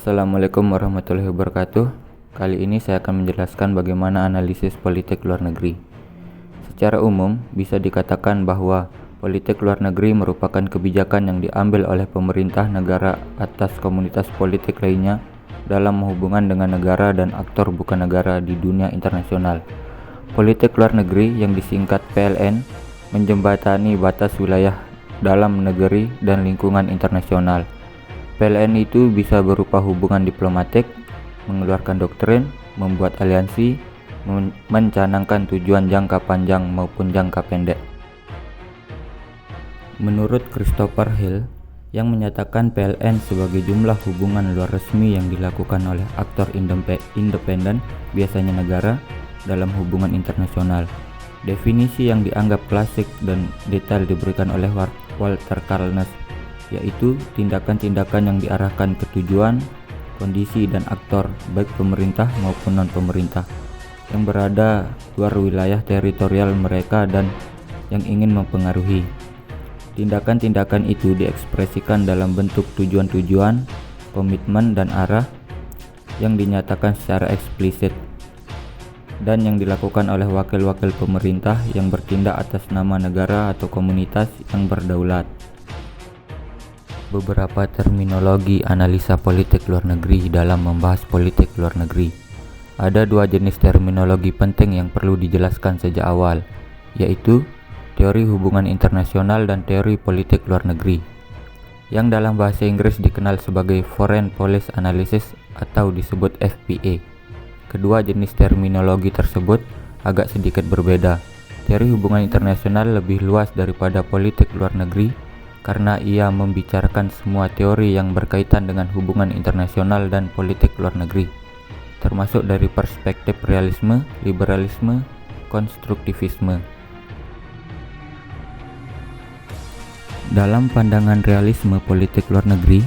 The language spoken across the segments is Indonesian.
Assalamualaikum warahmatullahi wabarakatuh. Kali ini saya akan menjelaskan bagaimana analisis politik luar negeri. Secara umum, bisa dikatakan bahwa politik luar negeri merupakan kebijakan yang diambil oleh pemerintah negara atas komunitas politik lainnya dalam hubungan dengan negara dan aktor bukan negara di dunia internasional. Politik luar negeri yang disingkat PLN menjembatani batas wilayah dalam negeri dan lingkungan internasional. PLN itu bisa berupa hubungan diplomatik, mengeluarkan doktrin, membuat aliansi, mencanangkan tujuan jangka panjang maupun jangka pendek. Menurut Christopher Hill, yang menyatakan PLN sebagai jumlah hubungan luar resmi yang dilakukan oleh aktor independen, biasanya negara, dalam hubungan internasional. Definisi yang dianggap klasik dan detail diberikan oleh Walter Carness, yaitu tindakan-tindakan yang diarahkan ke tujuan, kondisi, dan aktor baik pemerintah maupun non-pemerintah yang berada luar wilayah teritorial mereka dan yang ingin mempengaruhi. Tindakan-tindakan itu diekspresikan dalam bentuk tujuan-tujuan, komitmen, dan arah yang dinyatakan secara eksplisit dan yang dilakukan oleh wakil-wakil pemerintah yang bertindak atas nama negara atau komunitas yang berdaulat. Beberapa terminologi analisa politik luar negeri dalam membahas politik luar negeri. Ada dua jenis terminologi penting yang perlu dijelaskan sejak awal, yaitu teori hubungan internasional dan teori politik luar negeri, yang dalam bahasa Inggris dikenal sebagai Foreign Policy Analysis atau disebut FPA. Kedua jenis terminologi tersebut agak sedikit berbeda. Teori hubungan internasional lebih luas daripada politik luar negeri karena ia membicarakan semua teori yang berkaitan dengan hubungan internasional dan politik luar negeri, termasuk dari perspektif realisme, liberalisme, konstruktivisme. Dalam pandangan realisme politik luar negeri,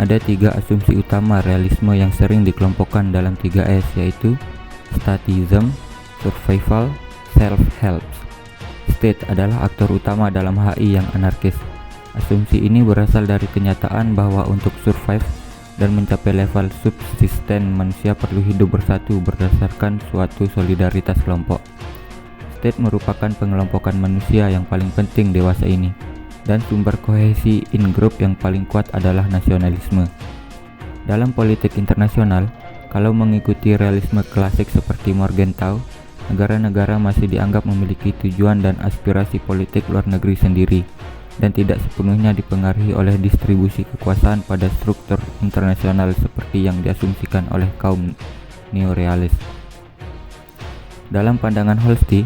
ada tiga asumsi utama realisme yang sering dikelompokkan dalam 3S, yaitu statism, survival, self-help. State adalah aktor utama dalam HI yang anarkis. Asumsi ini berasal dari kenyataan bahwa untuk survive dan mencapai level subsisten, manusia perlu hidup bersatu berdasarkan suatu solidaritas kelompok. State merupakan pengelompokan manusia yang paling penting dewasa ini, dan sumber kohesi in-group yang paling kuat adalah nasionalisme. Dalam politik internasional, kalau mengikuti realisme klasik seperti Morgenthau, negara-negara masih dianggap memiliki tujuan dan aspirasi politik luar negeri sendiri, dan tidak sepenuhnya dipengaruhi oleh distribusi kekuasaan pada struktur internasional seperti yang diasumsikan oleh kaum neorealis. Dalam pandangan Holsti,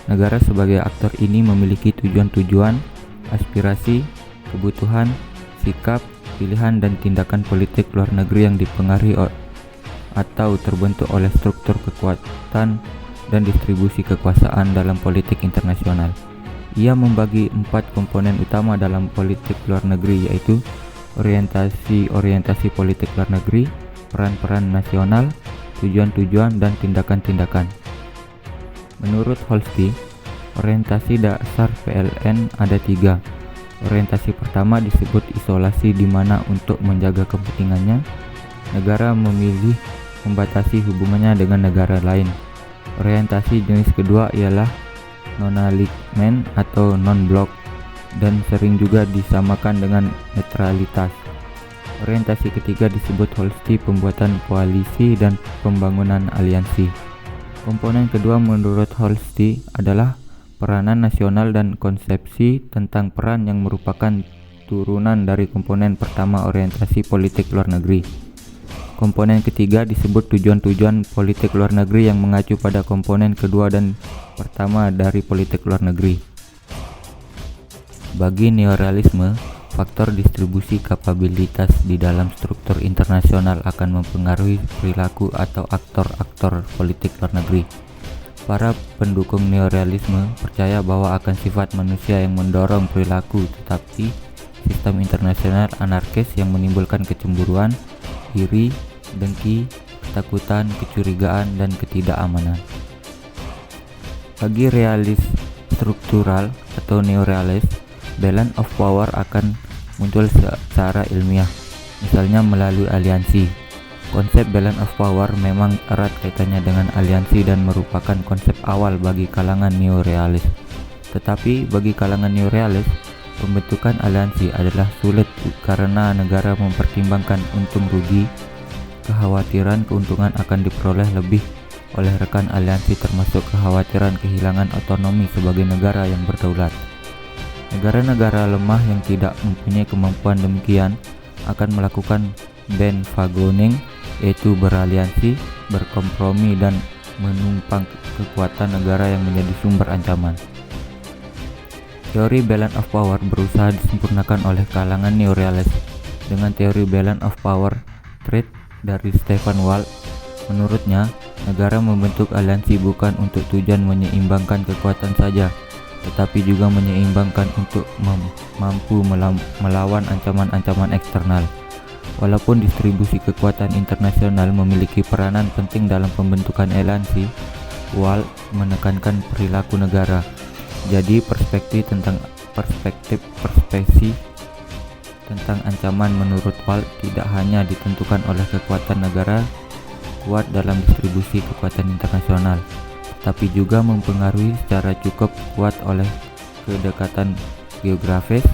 negara sebagai aktor ini memiliki tujuan-tujuan, aspirasi, kebutuhan, sikap, pilihan, dan tindakan politik luar negeri yang dipengaruhi atau terbentuk oleh struktur kekuatan dan distribusi kekuasaan dalam politik internasional. Ia membagi 4 komponen utama dalam politik luar negeri, yaitu orientasi politik luar negeri, peran-peran nasional, tujuan-tujuan, dan tindakan-tindakan. Menurut Holsti, orientasi dasar PLN ada 3. Orientasi pertama disebut isolasi, di mana untuk menjaga kepentingannya, negara memilih membatasi hubungannya dengan negara lain. Orientasi jenis kedua ialah non-alignment atau non-blok, dan sering juga disamakan dengan netralitas. Orientasi ketiga disebut Holsti, pembuatan koalisi dan pembangunan aliansi. Komponen kedua menurut Holsti adalah peranan nasional dan konsepsi tentang peran yang merupakan turunan dari komponen pertama orientasi politik luar negeri. Komponen ketiga disebut tujuan-tujuan politik luar negeri yang mengacu pada komponen kedua dan pertama dari politik luar negeri. Bagi neorealisme, faktor distribusi kapabilitas di dalam struktur internasional akan mempengaruhi perilaku atau aktor-aktor politik luar negeri. Para pendukung neorealisme percaya bahwa akan sifat manusia yang mendorong perilaku, tetapi sistem internasional anarkis yang menimbulkan kecemburuan, iri, dengki, ketakutan, kecurigaan, dan ketidakamanan. Bagi realis struktural atau neorealis, balance of power akan muncul secara ilmiah, misalnya melalui aliansi. Konsep balance of power memang erat kaitannya dengan aliansi dan merupakan konsep awal bagi kalangan neorealis. Tetapi bagi kalangan neorealis, pembentukan aliansi adalah sulit karena negara mempertimbangkan untung rugi, kekhawatiran keuntungan akan diperoleh lebih oleh rekan aliansi termasuk kekhawatiran kehilangan otonomi sebagai negara yang berdaulat. Negara-negara lemah yang tidak mempunyai kemampuan demikian akan melakukan bandwagoning, yaitu beraliansi, berkompromi, dan menumpang kekuatan negara yang menjadi sumber ancaman. Teori balance of power berusaha disempurnakan oleh kalangan neorealis dengan teori balance of power trait dari Stefan Wald. Menurutnya, negara membentuk aliansi bukan untuk tujuan menyeimbangkan kekuatan saja, tetapi juga menyeimbangkan untuk mampu melawan ancaman-ancaman eksternal. Walaupun distribusi kekuatan internasional memiliki peranan penting dalam pembentukan aliansi, Wald menekankan perilaku negara. Jadi perspektif tentang ancaman menurut Wald tidak hanya ditentukan oleh kekuatan negara kuat dalam distribusi kekuatan internasional, tapi juga mempengaruhi secara cukup kuat oleh kedekatan geografis,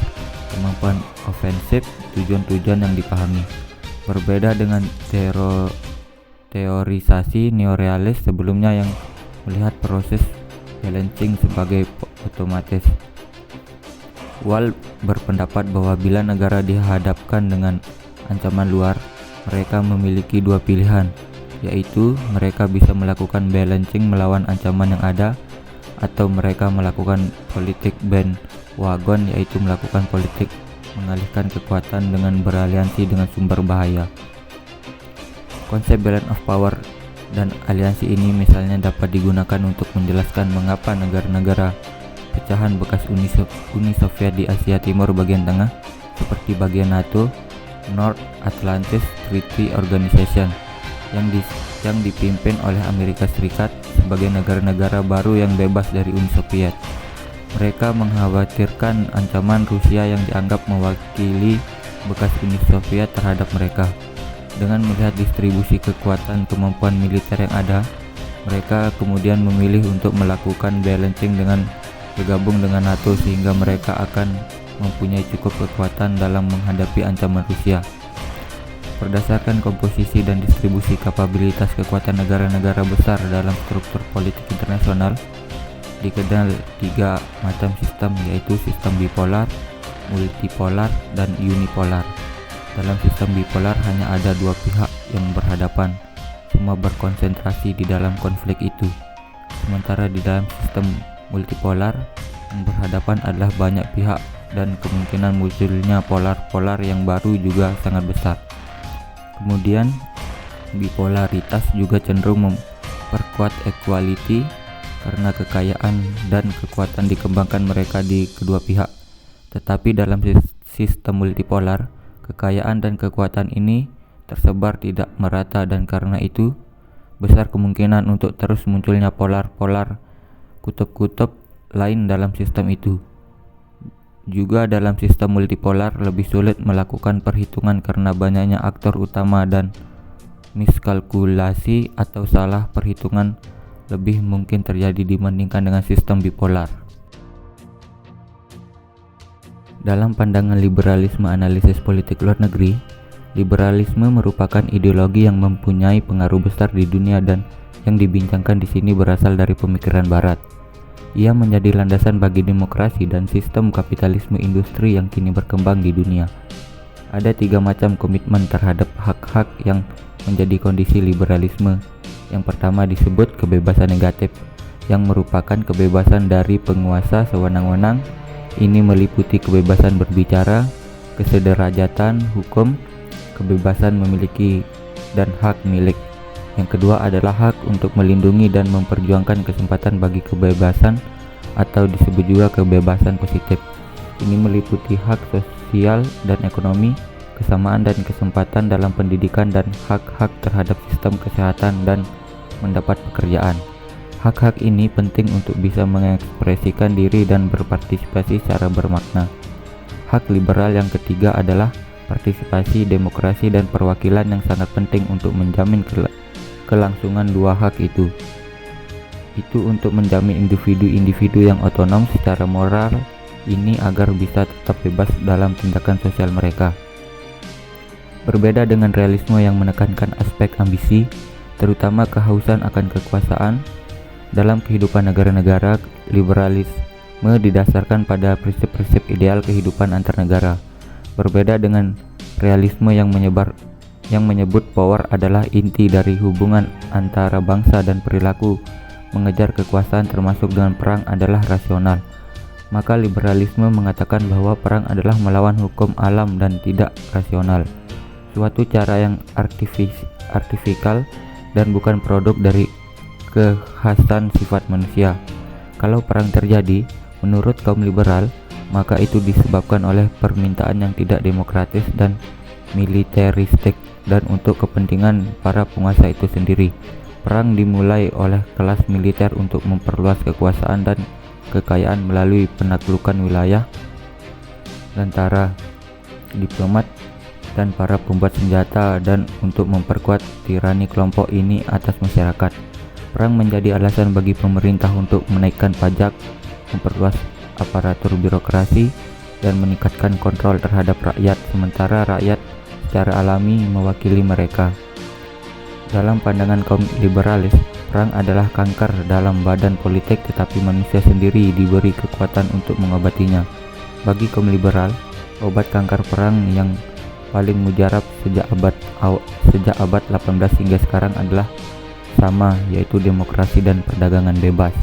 kemampuan ofensif, tujuan-tujuan yang dipahami. Berbeda dengan teorisasi neorealis sebelumnya yang melihat proses balancing sebagai otomatis. Wald berpendapat bahwa bila negara dihadapkan dengan ancaman luar, mereka memiliki dua pilihan, yaitu mereka bisa melakukan balancing melawan ancaman yang ada, atau mereka melakukan politik bandwagon, yaitu melakukan politik mengalihkan kekuatan dengan beraliansi dengan sumber bahaya. Konsep balance of power dan aliansi ini misalnya dapat digunakan untuk menjelaskan mengapa negara-negara pecahan bekas Uni Soviet di Asia Timur bagian tengah seperti bagian NATO, North Atlantic Treaty Organization, yang dipimpin oleh Amerika Serikat sebagai negara-negara baru yang bebas dari Uni Soviet. Mereka mengkhawatirkan ancaman Rusia yang dianggap mewakili bekas Uni Soviet terhadap mereka. Dengan melihat distribusi kekuatan kemampuan militer yang ada, mereka kemudian memilih untuk melakukan balancing dengan bergabung dengan NATO sehingga mereka akan mempunyai cukup kekuatan dalam menghadapi ancaman Rusia. Berdasarkan komposisi dan distribusi kapabilitas kekuatan negara-negara besar dalam struktur politik internasional, dikenal tiga macam sistem, yaitu sistem bipolar, multipolar, dan unipolar. Dalam sistem bipolar hanya ada dua pihak yang berhadapan, semua berkonsentrasi di dalam konflik itu. Sementara di dalam sistem multipolar, yang berhadapan adalah banyak pihak dan kemungkinan munculnya polar-polar yang baru juga sangat besar. Kemudian, bipolaritas juga cenderung memperkuat equality karena kekayaan dan kekuatan dikembangkan mereka di kedua pihak. Tetapi dalam sistem multipolar, kekayaan dan kekuatan ini tersebar tidak merata dan karena itu besar kemungkinan untuk terus munculnya polar-polar kutub-kutub lain dalam sistem itu. Juga dalam sistem multipolar lebih sulit melakukan perhitungan karena banyaknya aktor utama dan miskalkulasi atau salah perhitungan lebih mungkin terjadi dibandingkan dengan sistem bipolar. Dalam pandangan liberalisme analisis politik luar negeri, liberalisme merupakan ideologi yang mempunyai pengaruh besar di dunia dan yang dibincangkan di sini berasal dari pemikiran barat. Ia menjadi landasan bagi demokrasi dan sistem kapitalisme industri yang kini berkembang di dunia. Ada tiga macam komitmen terhadap hak-hak yang menjadi kondisi liberalisme. Yang pertama disebut kebebasan negatif, yang merupakan kebebasan dari penguasa sewenang-wenang. Ini meliputi kebebasan berbicara, kesederajatan hukum, kebebasan memiliki, dan hak milik. Yang kedua adalah hak untuk melindungi dan memperjuangkan kesempatan bagi kebebasan atau disebut juga kebebasan positif. Ini meliputi hak sosial dan ekonomi, kesamaan dan kesempatan dalam pendidikan, dan hak-hak terhadap sistem kesehatan dan mendapat pekerjaan. Hak-hak ini penting untuk bisa mengekspresikan diri dan berpartisipasi secara bermakna. Hak liberal yang ketiga adalah partisipasi, demokrasi, dan perwakilan yang sangat penting untuk menjamin kelangsungan dua hak itu untuk menjamin individu-individu yang otonom secara moral ini agar bisa tetap bebas dalam tindakan sosial mereka. Berbeda dengan realisme yang menekankan aspek ambisi, terutama kehausan akan kekuasaan, dalam kehidupan negara-negara, liberalisme didasarkan pada prinsip-prinsip ideal kehidupan antar negara. Berbeda dengan realisme yang menyebut power adalah inti dari hubungan antara bangsa dan perilaku mengejar kekuasaan termasuk dengan perang adalah rasional. Maka liberalisme mengatakan bahwa perang adalah melawan hukum alam dan tidak rasional, suatu cara yang artifikal dan bukan produk dari kekhasan sifat manusia. Kalau perang terjadi, menurut kaum liberal, maka itu disebabkan oleh permintaan yang tidak demokratis dan militeristik dan untuk kepentingan para penguasa itu sendiri. Perang dimulai oleh kelas militer untuk memperluas kekuasaan dan kekayaan melalui penaklukan wilayah antara diplomat dan para pembuat senjata dan untuk memperkuat tirani kelompok ini atas masyarakat. Perang menjadi alasan bagi pemerintah untuk menaikkan pajak, memperluas aparatur birokrasi, dan meningkatkan kontrol terhadap rakyat, sementara rakyat secara alami mewakili mereka. Dalam pandangan kaum liberalis, perang adalah kanker dalam badan politik, tetapi manusia sendiri diberi kekuatan untuk mengobatinya. Bagi kaum liberal, obat kanker perang yang paling mujarab sejak abad 18 hingga sekarang adalah sama, yaitu demokrasi dan perdagangan bebas.